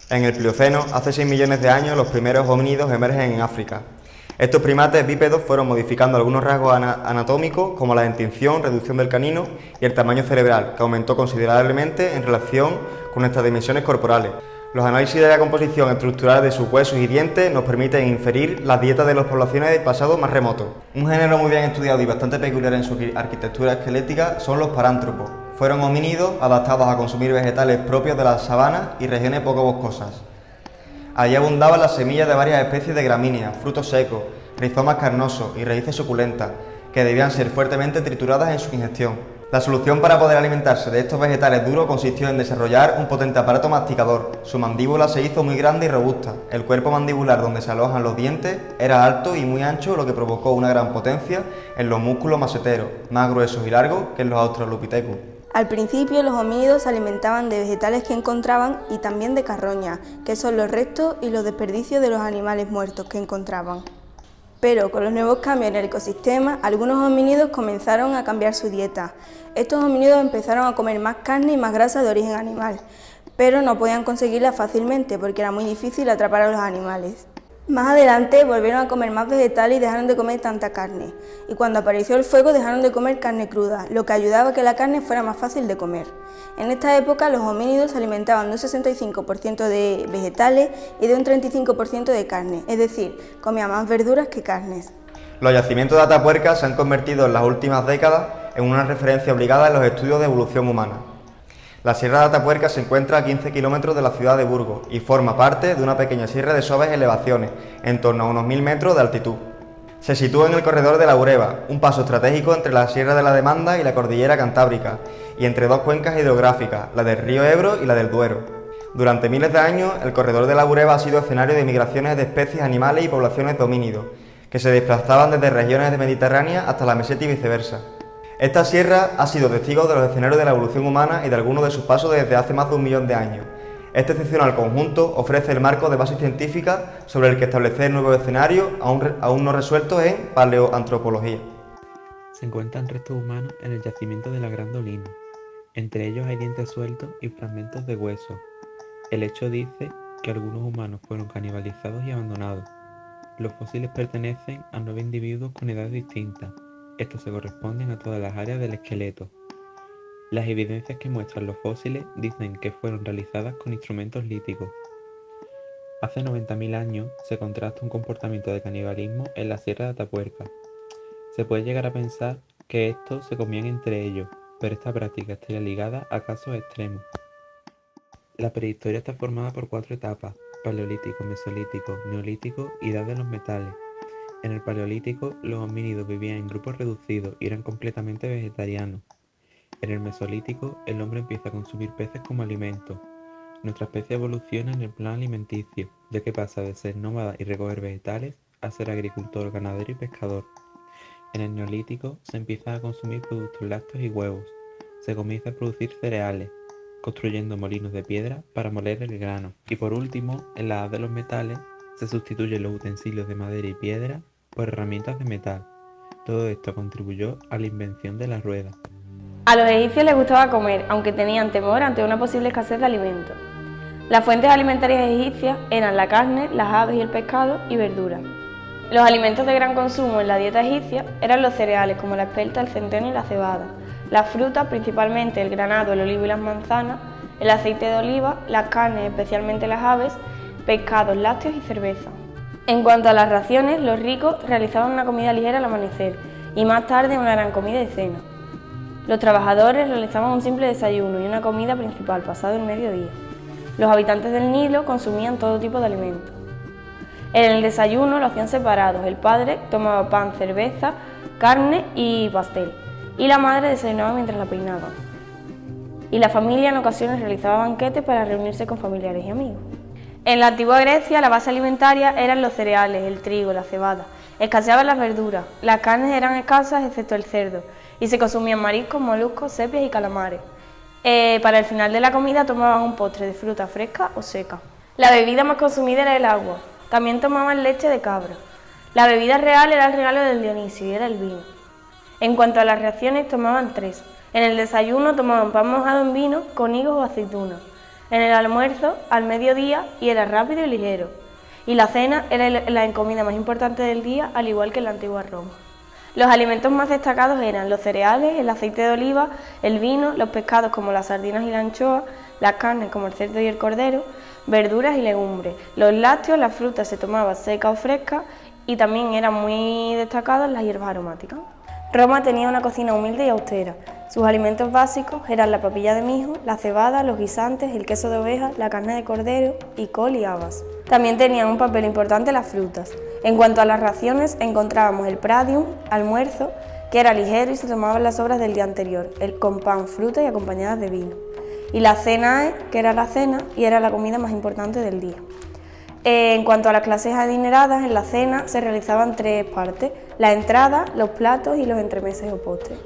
En el Plioceno, hace 6 millones de años, los primeros homínidos emergen en África. Estos primates bípedos fueron modificando algunos rasgos anatómicos, como la dentición, reducción del canino y el tamaño cerebral, que aumentó considerablemente en relación con nuestras dimensiones corporales. Los análisis de la composición estructural de sus huesos y dientes nos permiten inferir las dietas de las poblaciones del pasado más remoto. Un género muy bien estudiado y bastante peculiar en su arquitectura esquelética son los parántropos. Fueron homínidos adaptados a consumir vegetales propios de las sabanas y regiones poco boscosas. Allí abundaban las semillas de varias especies de gramíneas, frutos secos, rizomas carnosos y raíces suculentas, que debían ser fuertemente trituradas en su ingestión. La solución para poder alimentarse de estos vegetales duros consistió en desarrollar un potente aparato masticador. Su mandíbula se hizo muy grande y robusta. El cuerpo mandibular donde se alojan los dientes era alto y muy ancho, lo que provocó una gran potencia en los músculos maseteros, más gruesos y largos que en los Australopithecus. Al principio los homínidos se alimentaban de vegetales que encontraban y también de carroña, que son los restos y los desperdicios de los animales muertos que encontraban. Pero con los nuevos cambios en el ecosistema, algunos homínidos comenzaron a cambiar su dieta. Estos homínidos empezaron a comer más carne y más grasa de origen animal, pero no podían conseguirla fácilmente porque era muy difícil atrapar a los animales. Más adelante volvieron a comer más vegetales y dejaron de comer tanta carne, y cuando apareció el fuego dejaron de comer carne cruda, lo que ayudaba a que la carne fuera más fácil de comer. En esta época los homínidos se alimentaban de un 65% de vegetales y de un 35% de carne, es decir, comían más verduras que carnes. Los yacimientos de Atapuerca se han convertido en las últimas décadas en una referencia obligada en los estudios de evolución humana. La Sierra de Atapuerca se encuentra a 15 kilómetros de la ciudad de Burgos y forma parte de una pequeña sierra de suaves elevaciones, en torno a unos 1000 metros de altitud. Se sitúa en el corredor de la Bureba, un paso estratégico entre la Sierra de la Demanda y la Cordillera Cantábrica, y entre dos cuencas hidrográficas, la del río Ebro y la del Duero. Durante miles de años, el corredor de la Bureba ha sido escenario de migraciones de especies animales y poblaciones de homínidos, que se desplazaban desde regiones mediterráneas hasta la meseta y viceversa. Esta sierra ha sido testigo de los escenarios de la evolución humana y de algunos de sus pasos desde hace más de 1 millón de años. Este excepcional conjunto ofrece el marco de base científica sobre el que establecer nuevos escenarios aún no resueltos en paleoantropología. Se encuentran restos humanos en el yacimiento de la Gran Dolina. Entre ellos hay dientes sueltos y fragmentos de hueso. El hecho dice que algunos humanos fueron canibalizados y abandonados. Los fósiles pertenecen a 9 individuos con edades distintas. Estos se corresponden a todas las áreas del esqueleto. Las evidencias que muestran los fósiles dicen que fueron realizadas con instrumentos líticos. Hace 90.000 años se contrasta un comportamiento de canibalismo en la Sierra de Atapuerca. Se puede llegar a pensar que estos se comían entre ellos, pero esta práctica estaría ligada a casos extremos. La prehistoria está formada por 4 etapas: paleolítico, mesolítico, neolítico y edad de los metales. En el paleolítico, los homínidos vivían en grupos reducidos y eran completamente vegetarianos. En el mesolítico, el hombre empieza a consumir peces como alimento. Nuestra especie evoluciona en el plano alimenticio, ya que pasa de ser nómada y recoger vegetales a ser agricultor, ganadero y pescador. En el neolítico, se empiezan a consumir productos lácteos y huevos. Se comienza a producir cereales, construyendo molinos de piedra para moler el grano. Y por último, en la edad de los metales, se sustituyen los utensilios de madera y piedra por herramientas de metal. Todo esto contribuyó a la invención de la rueda. A los egipcios les gustaba comer, aunque tenían temor ante una posible escasez de alimentos. Las fuentes alimentarias egipcias eran la carne, las aves y el pescado y verduras. Los alimentos de gran consumo en la dieta egipcia eran los cereales como la espelta, el centeno y la cebada, las frutas, principalmente el granado, el olivo y las manzanas, el aceite de oliva, las carnes, especialmente las aves, pescados, lácteos y cerveza. En cuanto a las raciones, los ricos realizaban una comida ligera al amanecer y más tarde una gran comida de cena. Los trabajadores realizaban un simple desayuno y una comida principal pasado el mediodía. Los habitantes del Nilo consumían todo tipo de alimentos. En el desayuno lo hacían separados: el padre tomaba pan, cerveza, carne y pastel, y la madre desayunaba mientras la peinaban. Y la familia en ocasiones realizaba banquetes para reunirse con familiares y amigos. En la antigua Grecia la base alimentaria eran los cereales, el trigo, la cebada. Escaseaban las verduras, las carnes eran escasas excepto el cerdo, y se consumían mariscos, moluscos, sepias y calamares. Para el final de la comida tomaban un postre de fruta fresca o seca. La bebida más consumida era el agua. También tomaban leche de cabra. La bebida real era el regalo del Dionisio y era el vino. En cuanto a las raciones, tomaban 3. En el desayuno tomaban pan mojado en vino con higos o aceitunas. En el almuerzo, al mediodía, y era rápido y ligero. Y la cena era la comida más importante del día, al igual que en la antigua Roma. Los alimentos más destacados eran los cereales, el aceite de oliva, el vino, los pescados como las sardinas y la anchoa, las carnes como el cerdo y el cordero, verduras y legumbres. Los lácteos, las frutas se tomaban secas o frescas y también eran muy destacadas las hierbas aromáticas. Roma tenía una cocina humilde y austera. Sus alimentos básicos eran la papilla de mijo, la cebada, los guisantes, el queso de oveja, la carne de cordero y col y habas. También tenían un papel importante las frutas. En cuanto a las raciones, encontrábamos el pradium, almuerzo, que era ligero y se tomaban las sobras del día anterior, con pan, fruta y acompañadas de vino. Y la cenae, que era la cena y era la comida más importante del día. En cuanto a las clases adineradas, en la cena se realizaban 3 partes: la entrada, los platos y los entremeses o postres.